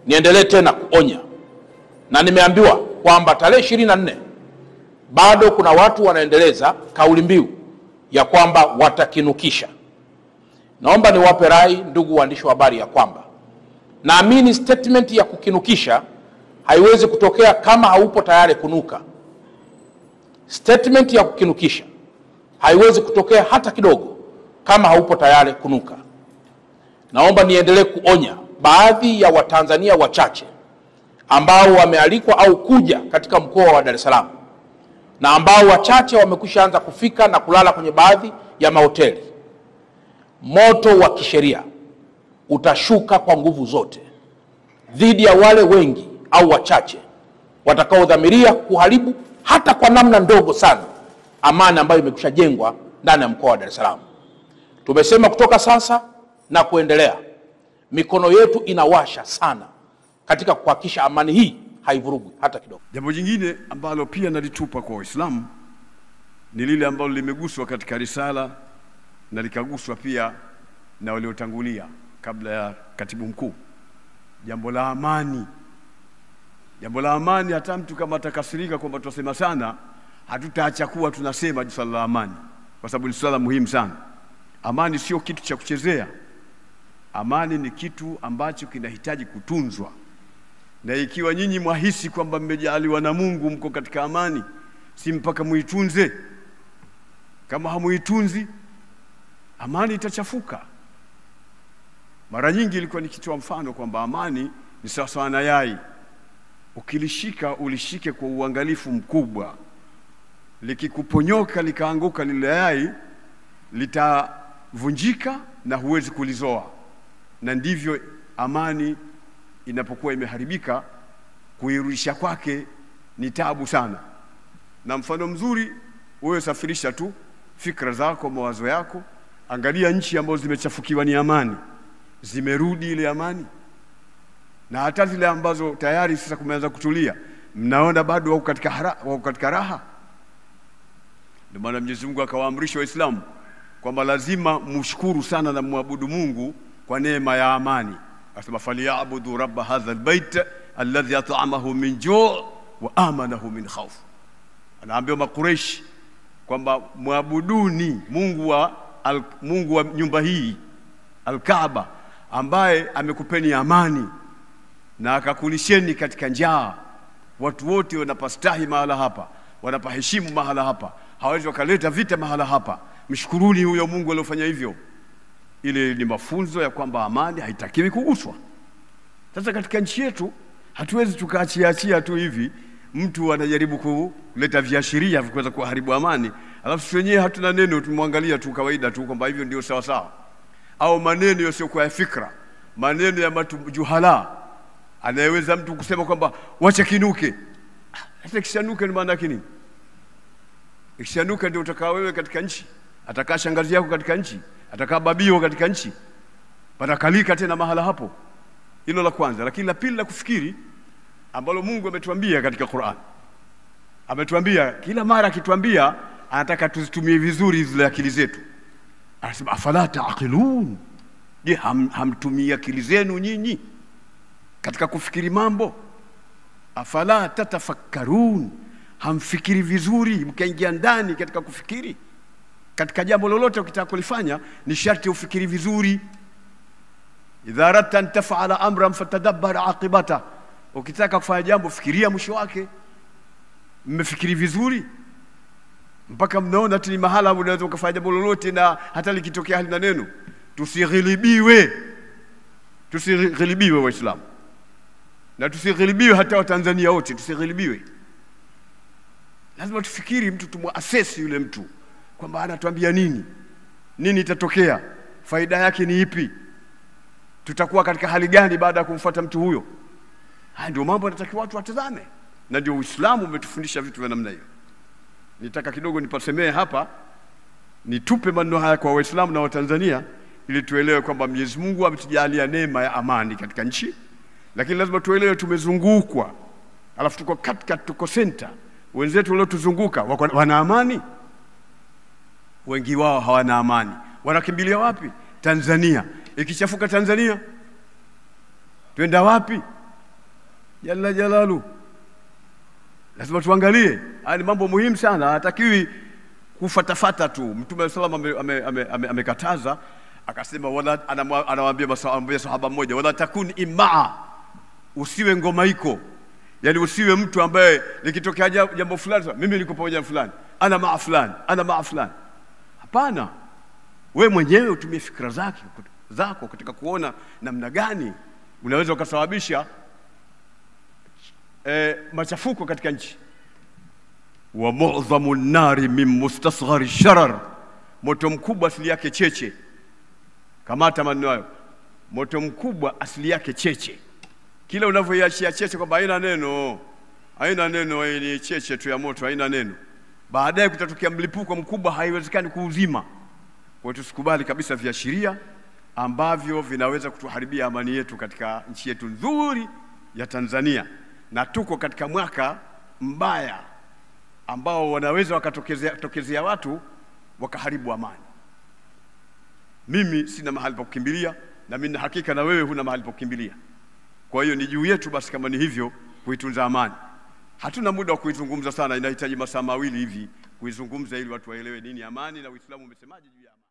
niendelee tena kuonya, na nimeambiwa kwamba tarehe 24 bado kuna watu wanaendeleza kauli mbiu ya kwamba watakinukisha. Naomba niwape rai ndugu waandishi wa habari ya kwamba naamini statement ya kukinukisha haiwezi kutokea kama haupo tayari kunuka. Statement ya kukinukisha haiwezi kutokea hata kidogo kama haupo tayari kunuka. Naomba niendelee kuonya baadhi ya Watanzania wachache ambao wamealikwa au kuja katika mkoa wa Dar es Salaam, na ambao wachache wamekwisha anza kufika na kulala kwenye baadhi ya mahoteli. Moto wa kisheria utashuka kwa nguvu zote dhidi ya wale wengi au wachache watakaodhamiria kuharibu hata kwa namna ndogo sana amani ambayo imekwisha jengwa ndani ya mkoa wa Dar es Salaam. Tumesema kutoka sasa na kuendelea, mikono yetu inawasha sana katika kuhakikisha amani hii haivurugwi hata kidogo. Jambo jingine ambalo pia nalitupa kwa Waislamu ni lile ambalo limeguswa katika risala na likaguswa pia na waliotangulia kabla ya katibu mkuu. Jambo la amani. Jambo la amani, hata mtu kama atakasirika kwamba tunasema sana, hatutaacha kuwa tunasema swala la amani, kwa sababu ni swala muhimu sana. Amani sio kitu cha kuchezea. Amani ni kitu ambacho kinahitaji kutunzwa. Na ikiwa nyinyi mwahisi kwamba mmejaliwa na Mungu mko katika amani, si mpaka muitunze? Kama hamuitunzi, amani itachafuka. Mara nyingi ilikuwa nikitoa mfano kwamba amani ni sawa na yai. Ukilishika ulishike kwa uangalifu mkubwa. Likikuponyoka likaanguka lile yai, litavunjika na huwezi kulizoa. Na ndivyo amani inapokuwa imeharibika, kuirudisha kwake ni taabu sana. Na mfano mzuri, wewe safirisha tu fikra zako, mawazo yako, angalia nchi ambazo zimechafukiwa ni amani, zimerudi ile amani. Na hata zile ambazo tayari sasa kumeanza kutulia, mnaona bado wako katika raha. Ndio maana Mwenyezi Mungu akawaamrisha Waislamu kwamba lazima mshukuru sana na muabudu Mungu kwa neema ya amani. Akasema falyabudu rabb hadha albayt alladhi at'amahu min ju' wa amanahu min khawf. Anaambia Makureishi kwamba muabuduni Mungu wa nyumba hii Al-Kaaba, ambaye amekupeni amani na akakulisheni katika njaa. Watu wote wanapastahi mahala hapa, wanapaheshimu mahala hapa, hawezi wakaleta vita mahala hapa. Mshukuruni huyo Mungu aliyofanya hivyo. Ile ni mafunzo ya kwamba amani haitakiwi kuguswa. Sasa katika nchi yetu hatuwezi tukaachia tu hivi mtu anajaribu kuleta viashiria vya kuweza kuharibu amani, alafu wenyewe hatuna neno, tumwangalia tu kawaida tu kwamba hivyo ndio sawa sawa. Au maneno yasiyokuwa ya fikra, maneno ya juhala, anayeweza mtu kusema kwamba wacha kinuke. Sasa kishanuka ni maana yake nini? Kishanuka ndio utakaa wewe katika nchi, atakaa shangazi yako katika nchi, atakaa babio katika nchi, patakalika tena mahala hapo. Hilo la kwanza. Lakini la pili la kufikiri ambalo Mungu ametuambia katika Qur'an, ametuambia kila mara, akituambia anataka tuzitumie vizuri zile akili zetu. Anasema afala ta'qilun, je, hamtumia akili zenu nyinyi katika kufikiri mambo? Afala tatafakkarun, hamfikiri vizuri mkaingia ndani katika kufikiri? Katika jambo lolote ukitaka kulifanya ni sharti ufikiri vizuri. Idha aradta an taf'ala amran fatadabbar aqibata, ukitaka kufanya jambo fikiria mwisho wake. Mmefikiri vizuri mpaka mnaona ati mahala unaweza kufanya jambo lolote na hata likitokea halina neno? Tusighilibiwe Waislamu, na tusighilibiwe hata Watanzania wote, tusighilibiwe. Lazima tufikiri, mtu tumuassess yule mtu kwamba anatuambia nini itatokea, faida yake ni ipi, tutakuwa katika hali gani baada ya kumfuata mtu huyo. Haya ndio mambo yanatakiwa watu watazame, na ndio Uislamu umetufundisha vitu vya namna hiyo. Nitaka kidogo nipasemee hapa, nitupe maneno haya kwa Waislamu na Watanzania ili tuelewe kwamba Mwenyezi Mungu ametujalia neema ya amani katika nchi, lakini lazima tuelewe tumezungukwa, alafu tuko tuko center. Wenzetu waliotuzunguka wana amani? Wengi wao hawana amani. Wanakimbilia wapi? Tanzania. Ikichafuka Tanzania, twenda wapi? jalla jalalu. Lazima tuangalie, haya ni mambo muhimu sana, hatakiwi kufatafata tu. Mtume sallallahu alayhi wasallam amekataza, akasema wala, anawaambia sahaba mmoja, wala takun imaa, usiwe ngomaiko. Yani usiwe mtu ambaye likitokea jambo fulani mimi niko pamoja na fulani, ana maa fulani, ana maa fulani. Hapana, wewe mwenyewe utumie fikra zako katika kuona namna gani unaweza ukasababisha machafuko katika nchi. Wa mu'dhamu an-nari min mustasghari sharar, moto mkubwa asili yake cheche. Kamata maneno hayo, moto mkubwa asili yake cheche. Kila unavyoiachia cheche kwamba haina neno, ni cheche tu ya moto, haina neno, baadaye kutatokea mlipuko mkubwa, haiwezekani kuuzima. Kwa hiyo tusikubali kabisa viashiria ambavyo vinaweza kutuharibia amani yetu katika nchi yetu nzuri ya Tanzania, na tuko katika mwaka mbaya ambao wanaweza wakatokezea watu wakaharibu amani. Mimi sina mahali pa kukimbilia, na mimi na hakika na wewe huna mahali pa kukimbilia. Kwa hiyo ni juu yetu basi, kama ni hivyo, kuitunza amani. Hatuna muda wa kuizungumza sana, inahitaji masaa mawili hivi kuizungumza ili watu waelewe nini amani na Uislamu umesemaje juu ya amani.